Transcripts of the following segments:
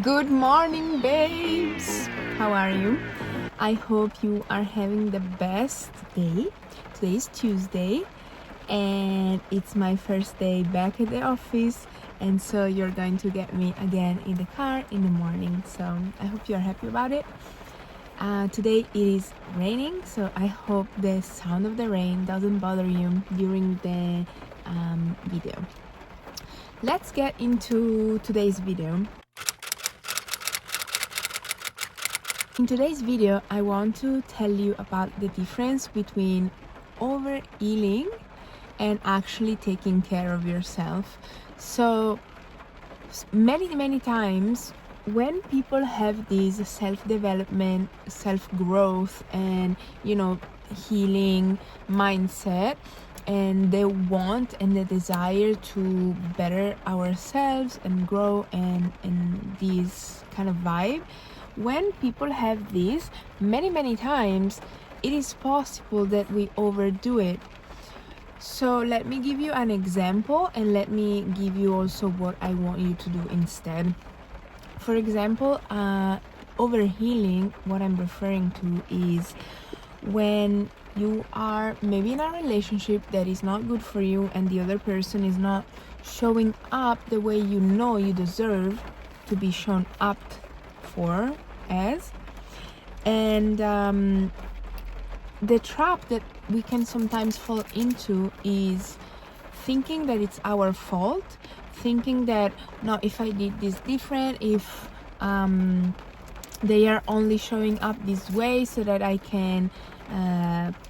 Good morning, babes! How are you? I hope you are having the best day. Today is Tuesday, and it's my first day back at the office, and so you're going to get me again in the car in the morning. So I hope you're happy about it. Today it is raining, so I hope the sound of the rain doesn't bother you during the video. Let's get into today's video. In today's video, I want to tell you about the difference between over-healing and actually taking care of yourself. So many times when people have this self-development, self-growth, and healing mindset, and they want and the desire to better ourselves and grow and this kind of vibe, when people have this, many times it is possible that we overdo it. So let me give you an example, and let me give you also what I want you to do instead. For example, overhealing, what I'm referring to is when you are maybe in a relationship that is not good for you, and the other person is not showing up the way you know you deserve to be shown up for as. And the trap that we can sometimes fall into is thinking that it's our fault, thinking that no, if I did this different, if they are only showing up this way so that I can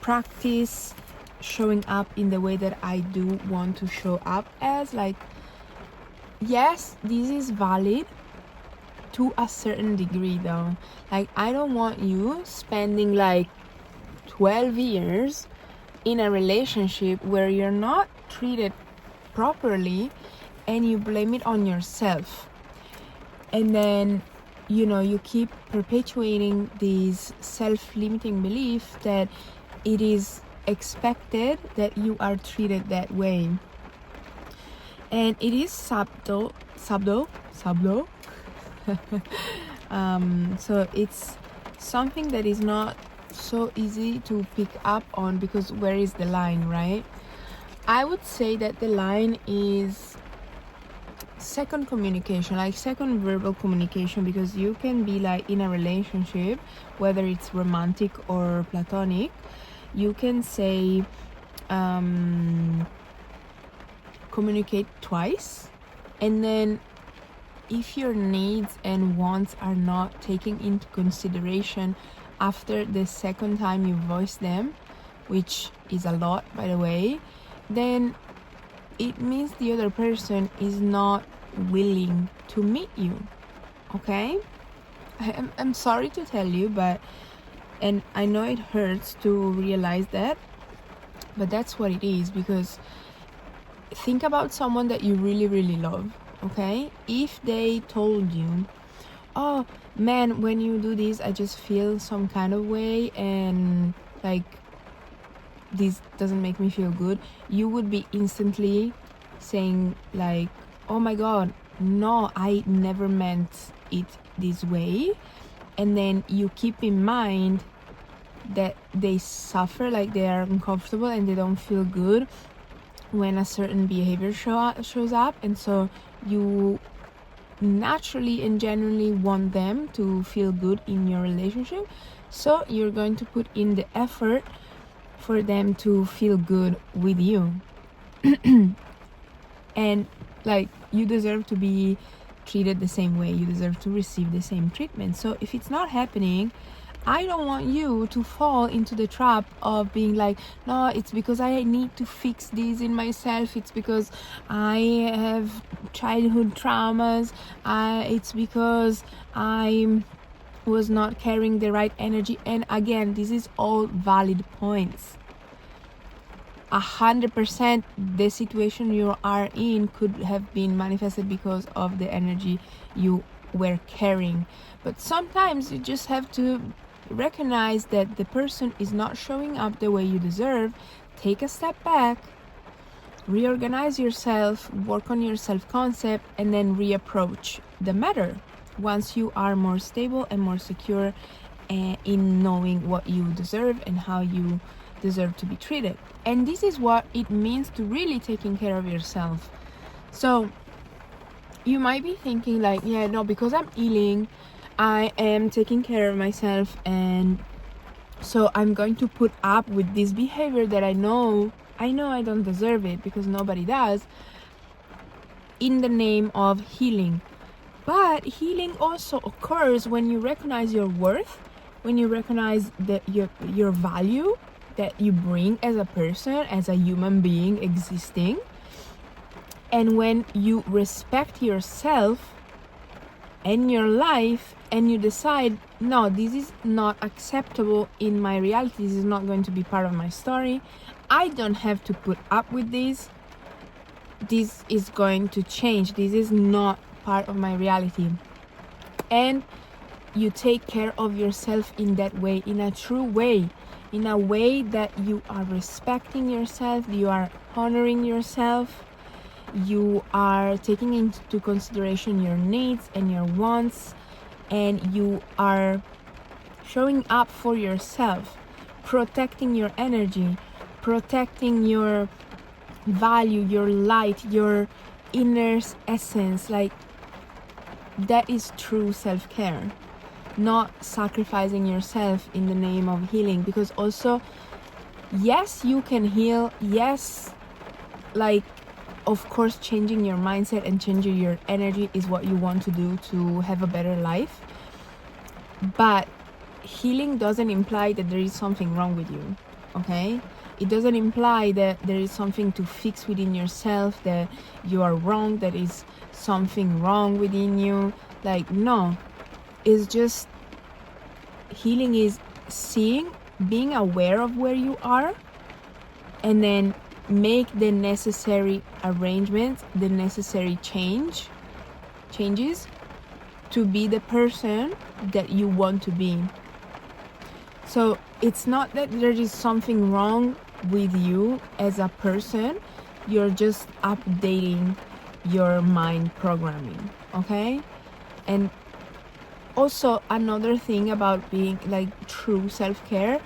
practice showing up in the way that I do want to show up as. Like, yes, this is valid to a certain degree though. Like, I don't want you spending like 12 years in a relationship where you're not treated properly and you blame it on yourself, and then you keep perpetuating this self-limiting belief that it is expected that you are treated that way. And it is subtle so it's something that is not so easy to pick up on, because where is the line, right? I would say that the line is second communication, like second verbal communication, because you can be like in a relationship, whether it's romantic or platonic, you can say communicate twice, and then if your needs and wants are not taken into consideration after the second time you voice them, which is a lot, by the way, then it means the other person is not willing to meet you. Okay? I'm sorry to tell you, and I know it hurts to realize that, but that's what it is. Because think about someone that you really love. Okay, if they told you, oh man, when you do this I just feel some kind of way, and like this doesn't make me feel good, you would be instantly saying like, oh my god, no, I never meant it this way. And then you keep in mind that they suffer, like they are uncomfortable and they don't feel good when a certain behavior shows up, and so you naturally and genuinely want them to feel good in your relationship, so you're going to put in the effort for them to feel good with you. And like, you deserve to be treated the same way, you deserve to receive the same treatment. So if it's not happening, I don't want you to fall into the trap of being like, no, it's because I need to fix this in myself, it's because I have childhood traumas, it's because I was not carrying the right energy. And again, this is all valid points. 100% the situation you are in could have been manifested because of the energy you were carrying. But sometimes you just have to recognize that the person is not showing up the way you deserve. Take a step back, reorganize yourself, work on your self-concept, and then reapproach the matter. once you are more stable and more secure in knowing what you deserve and how you deserve to be treated. And this is what it means to really taking care of yourself. So you might be thinking like, yeah, no, because I'm healing, I am taking care of myself, and so I'm going to put up with this behavior that I know I don't deserve it, because nobody does, in the name of healing. But healing also occurs when you recognize your worth, when you recognize that your value that you bring as a person, as a human being existing, and when you respect yourself and your life, and you decide, no, this is not acceptable in my reality, this is not going to be part of my story, I don't have to put up with this is going to change, this is not part of my reality. And you take care of yourself in that way, in a true way, in a way that you are respecting yourself, you are honoring yourself, you are taking into consideration your needs and your wants, and you are showing up for yourself, protecting your energy, protecting your value, your light, your inner essence. Like, that is true self-care, not sacrificing yourself in the name of healing. Because also, yes, you can heal, yes, like, of course, changing your mindset and changing your energy is what you want to do to have a better life. But healing doesn't imply that there is something wrong with you, okay? It doesn't imply that there is something to fix within yourself, that you are wrong, that is something wrong within you. Like, no. It's just, healing is seeing, being aware of where you are, and then make the necessary arrangements, the necessary changes to be the person that you want to be. So it's not that there is something wrong with you as a person, you're just updating your mind programming, okay? And also, another thing about being like true self-care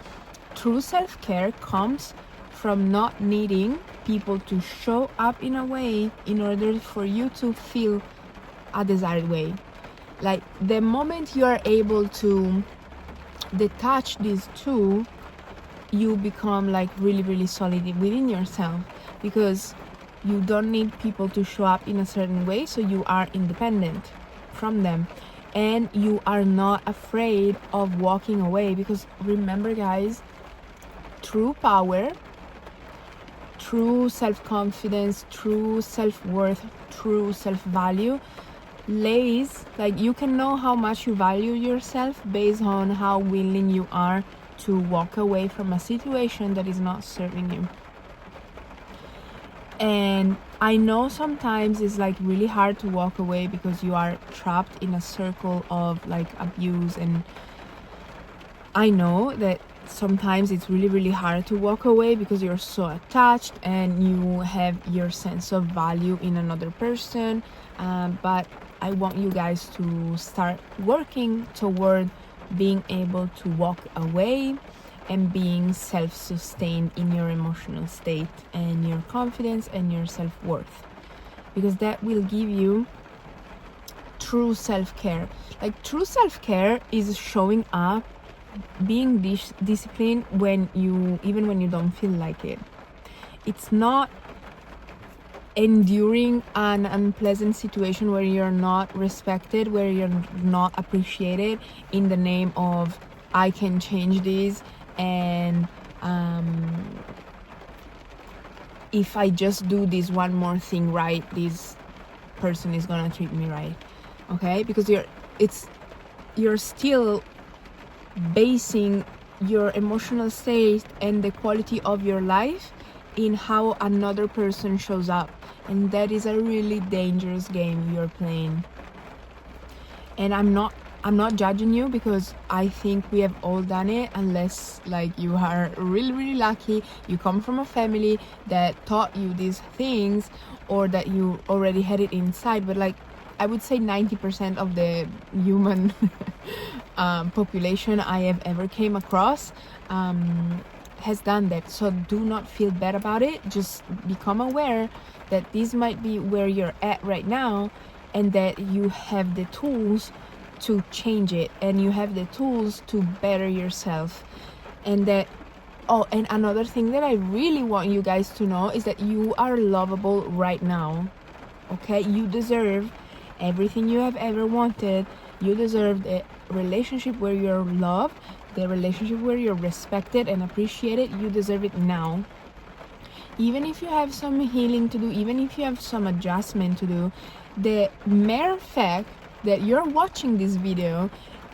comes from not needing people to show up in a way in order for you to feel a desired way. Like, the moment you are able to detach these two, you become like really, really solid within yourself, because you don't need people to show up in a certain way, so you are independent from them, and you are not afraid of walking away. Because remember, guys, true power, true self-confidence, true self-worth, true self-value lays, like, you can know how much you value yourself based on how willing you are to walk away from a situation that is not serving you. And I know sometimes it's like really hard to walk away because you are trapped in a circle of like abuse, and I know that sometimes it's really, really hard to walk away because you're so attached and you have your sense of value in another person. But I want you guys to start working toward being able to walk away and being self-sustained in your emotional state and your confidence and your self-worth, because that will give you true self-care. Like, true self-care is showing up, being disciplined even when you don't feel like it. It's not enduring an unpleasant situation where you're not respected, where you're not appreciated, in the name of, I can change this, and if I just do this one more thing right, this person is gonna treat me right, okay? Because you're still basing your emotional state and the quality of your life in how another person shows up, and that is a really dangerous game you're playing. And I'm not judging you, because I think we have all done it, unless like you are really, really lucky, you come from a family that taught you these things, or that you already had it inside. But like, I would say 90% of the human population I have ever came across has done that. So do not feel bad about it. Just become aware that this might be where you're at right now, and that you have the tools to change it, and you have the tools to better yourself. And that, oh, and another thing that I really want you guys to know is that you are lovable right now. Okay, you deserve everything you have ever wanted. You deserve the relationship where you're loved, the relationship where you're respected and appreciated. You deserve it now. Even if you have some healing to do, even if you have some adjustment to do, the mere fact that you're watching this video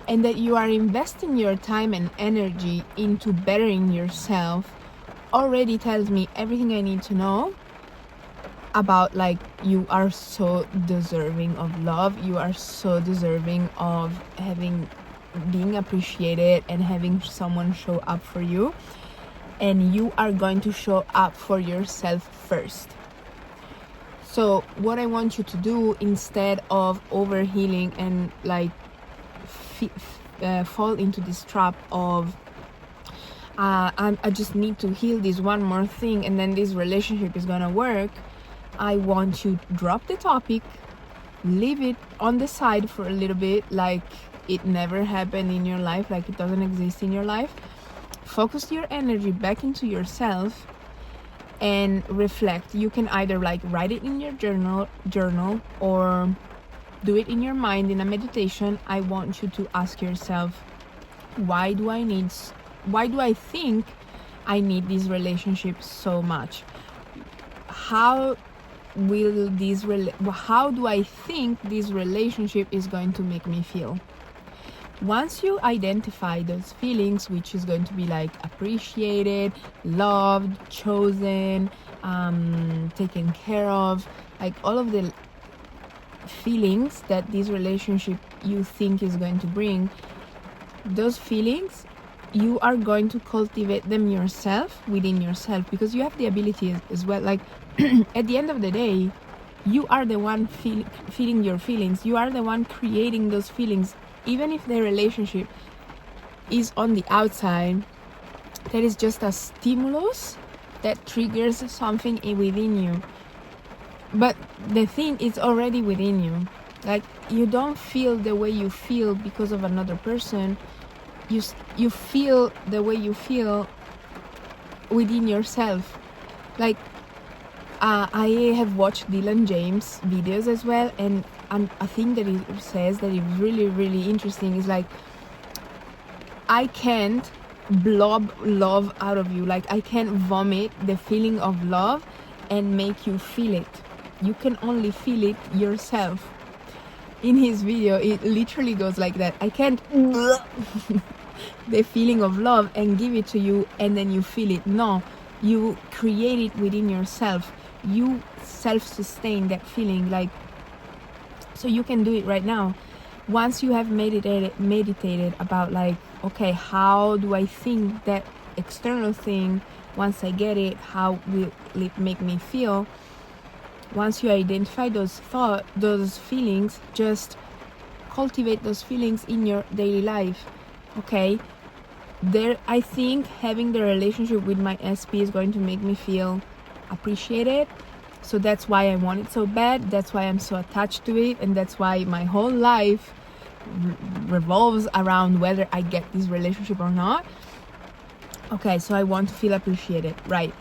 and that you are investing your time and energy into bettering yourself already tells me everything I need to know about, like, you are so deserving of love. You are so deserving of being appreciated and having someone show up for you. And you are going to show up for yourself first. So what I want you to do, instead of overhealing and like fall into this trap of I just need to heal this one more thing and then this relationship is gonna work, I want you to drop the topic, leave it on the side for a little bit, like it never happened in your life, like it doesn't exist in your life. Focus your energy back into yourself and reflect. You can either like write it in your journal or do it in your mind in a meditation. I want you to ask yourself, why do I think I need this relationship so much? How do I think this relationship is going to make me feel? Once you identify those feelings, which is going to be like appreciated, loved, chosen, taken care of, like all of the feelings that this relationship you think is going to bring, those feelings, you are going to cultivate them yourself, within yourself, because you have the ability as well. Like at the end of the day, you are the one feeling your feelings. You are the one creating those feelings. Even if the relationship is on the outside, that is just a stimulus that triggers something within you. But the thing is already within you. Like, you don't feel the way you feel because of another person. You feel the way you feel within yourself. Like, I have watched Dylan James videos as well, and a thing that he says that is really, really interesting is like, I can't blob love out of you. Like, I can't vomit the feeling of love and make you feel it. You can only feel it yourself. In his video, it literally goes like that. I can't the feeling of love and give it to you and then you feel it. No, you create it within yourself. You self-sustain that feeling. Like, so you can do it right now. Once you have meditated about, like, okay, how do I think that external thing, once I get it, how will it make me feel? Once you identify those feelings, just cultivate those feelings in your daily life. Okay, I think having the relationship with my SP is going to make me feel appreciated. So that's why I want it so bad. That's why I'm so attached to it, and that's why my whole life revolves around whether I get this relationship or not. Okay, so I want to feel appreciated, right?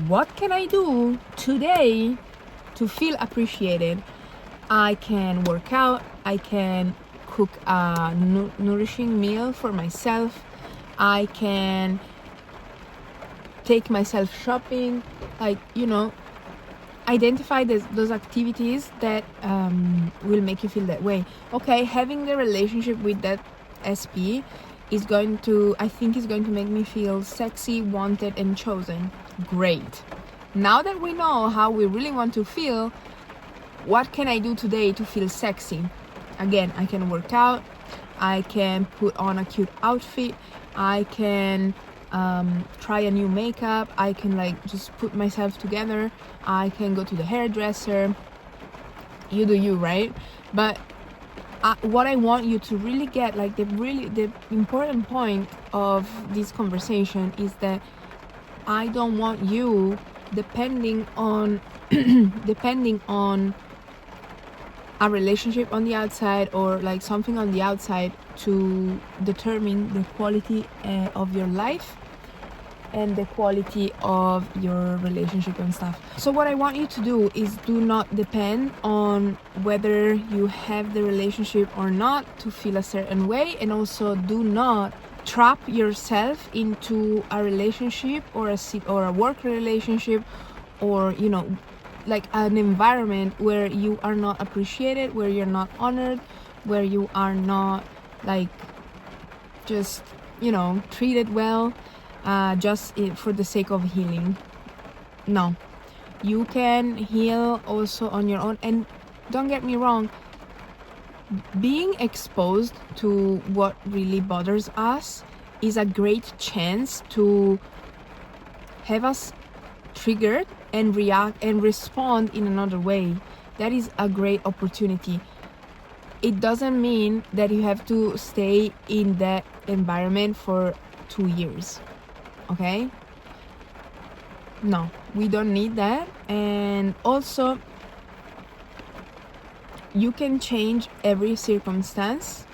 What can I do today to feel appreciated? I can work out. I can cook a nourishing meal for myself. I can take myself shopping. Like, identify those activities that will make you feel that way. Okay, having the relationship with that SP is going to make me feel sexy, wanted, and chosen. Great. Now that we know how we really want to feel, what can I do today to feel sexy? Again, I can work out. I can put on a cute outfit. I can try a new makeup. I can just put myself together. I can go to the hairdresser. you do you, right? But what I want you to really get, like the important point of this conversation is that I don't want you depending on depending on a relationship on the outside or like something on the outside to determine the quality of your life and the quality of your relationship and stuff. So what I want you to do is do not depend on whether you have the relationship or not to feel a certain way, and also do not trap yourself into a relationship or a work relationship, or you know, like an environment where you are not appreciated, where you're not honored, where you are not like just, you know, treated well, just for the sake of healing. No, you can heal also on your own. And don't get me wrong, being exposed to what really bothers us is a great chance to have us triggered and react and respond in another way. That is a great opportunity. It doesn't mean that you have to stay in that environment for 2 years, okay? No, we don't need that. And also, you can change every circumstance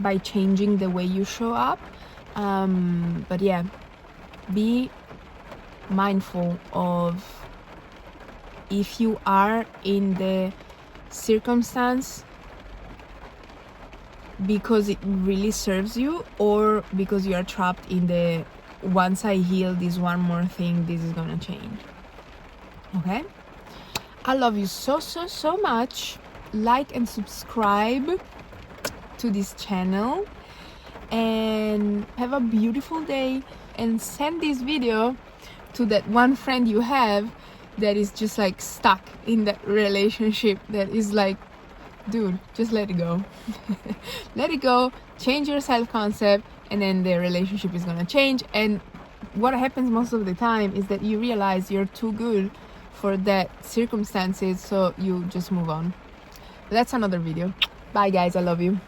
by changing the way you show up. But yeah, be mindful of if you are in the circumstance because it really serves you, or because you are trapped in the once I heal this one more thing, this is gonna change. Okay? I love you so much. Like and subscribe to this channel, and have a beautiful day, and send this video to that one friend you have that is just like stuck in that relationship, that is like, dude, just let it go. Let it go, change your self-concept, and then the relationship is gonna change. And what happens most of the time is that you realize you're too good for that circumstances, so you just move on. That's another video. Bye guys, I love you.